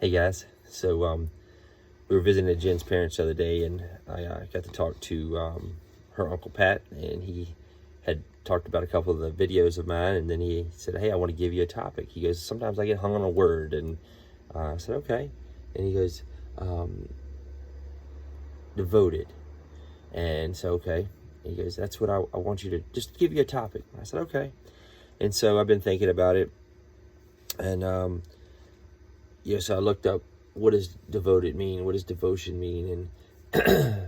Hey guys, so we were visiting Jen's parents the other day, and I got to talk to her Uncle Pat, and he had talked about a couple of the videos of mine, and then he said, "Hey, I want to give you a topic." He goes, "Sometimes I get hung on a word," and I said, "Okay," and he goes, "Devoted," and so okay, he goes, "That's what I want you to just give you a topic." I said, "Okay," and so I've been thinking about it, and so I looked up, what does devoted mean? What does devotion mean? And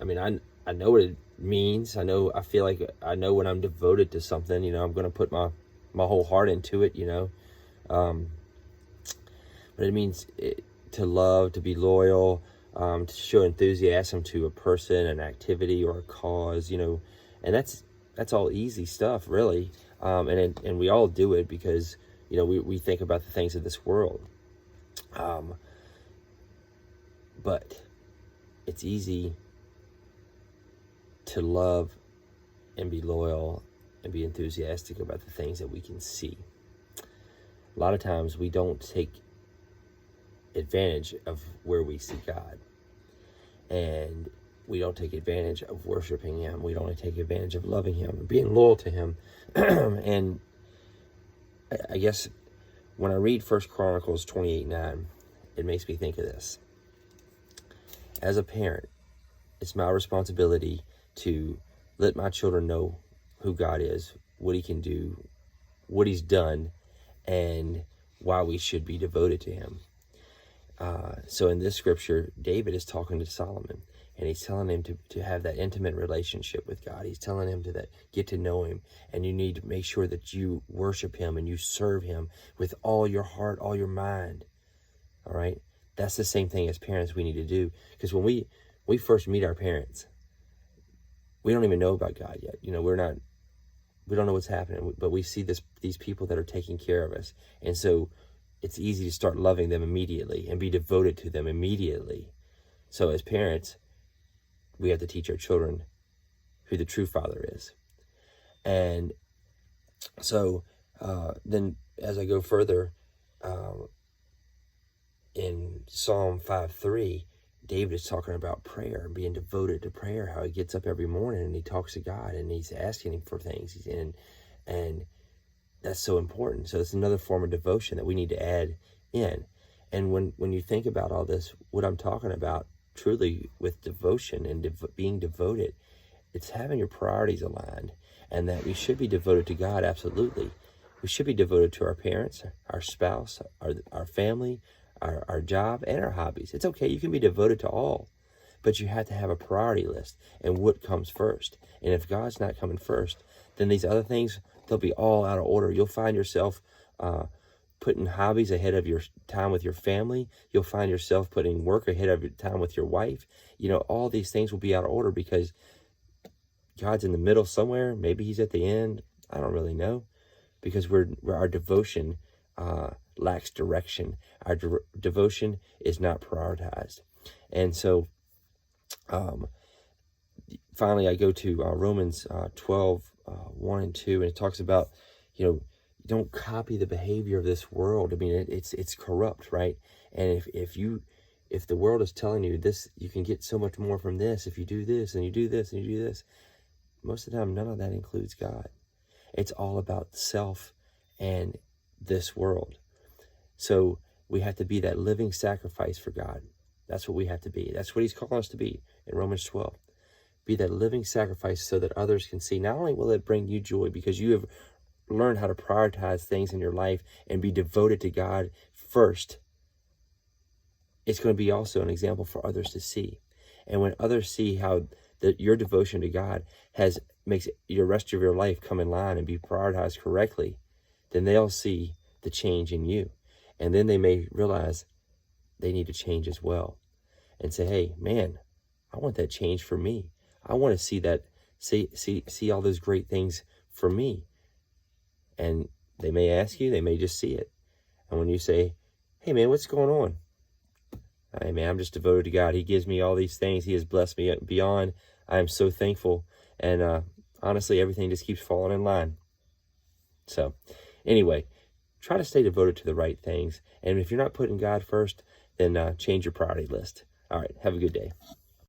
I mean, I know what it means. I feel like I know when I'm devoted to something, I'm going to put my whole heart into it, but it means to love, to be loyal, to show enthusiasm to a person, an activity, or a cause, and that's all easy stuff, really. And we all do it because, we think about the things of this world. But it's easy to love and be loyal and be enthusiastic about the things that we can see. A lot of times we don't take advantage of where we see God, and we don't take advantage of worshiping Him. We don't take advantage of loving Him and being loyal to Him. And I guess when I read 1 Chronicles 28:9, it makes me think of this. As a parent, it's my responsibility to let my children know who God is, what He can do, what He's done, and why we should be devoted to Him. So in this scripture, David is talking to Solomon, and he's telling him to have that intimate relationship with God. He's telling him to get to know Him, and you need to make sure that you worship Him and you serve Him with all your heart, all your mind. All right? That's the same thing as parents we need to do, because when we first meet our parents, we don't even know about God yet. We don't know what's happening, but we see these people that are taking care of us, and so it's easy to start loving them immediately and be devoted to them immediately. So as parents, we have to teach our children who the true Father is. And so then as I go further, in Psalm 5:3, David is talking about prayer and being devoted to prayer, how he gets up every morning and he talks to God and he's asking Him for things. And that's so important. So it's another form of devotion that we need to add in. And when you think about all this, what I'm talking about truly with devotion and being devoted, it's having your priorities aligned, and that we should be devoted to God, absolutely. We should be devoted to our parents, our spouse, our family, our job, and our hobbies. It's okay, you can be devoted to all, but you have to have a priority list and what comes first. And if God's not coming first, then these other things, they'll be all out of order. You'll find yourself putting hobbies ahead of your time with your family. You'll find yourself putting work ahead of your time with your wife. All these things will be out of order because God's in the middle somewhere. Maybe He's at the end. I don't really know, because our devotion lacks direction. Our devotion is not prioritized. And so finally, I go to Romans 12, 1 and 2, and it talks about, don't copy the behavior of this world. I mean, it's corrupt, right? And if the world is telling you this, you can get so much more from this if you do this and you do this and you do this, most of the time, none of that includes God. It's all about self and this world. So we have to be that living sacrifice for God. That's what we have to be. That's what He's calling us to be in Romans 12. Be that living sacrifice so that others can see. Not only will it bring you joy because you have learned how to prioritize things in your life and be devoted to God first, it's going to be also an example for others to see. And when others see how your devotion to God makes your rest of your life come in line and be prioritized correctly, then they'll see the change in you. And then they may realize they need to change as well and say, hey, man, I want that change for me. I want to see that, see all those great things for me. And they may ask you, they may just see it. And when you say, hey, man, what's going on? Hey, man, I'm just devoted to God. He gives me all these things. He has blessed me beyond. I am so thankful. And honestly, everything just keeps falling in line. So anyway, try to stay devoted to the right things. And if you're not putting God first, then change your priority list. All right, have a good day.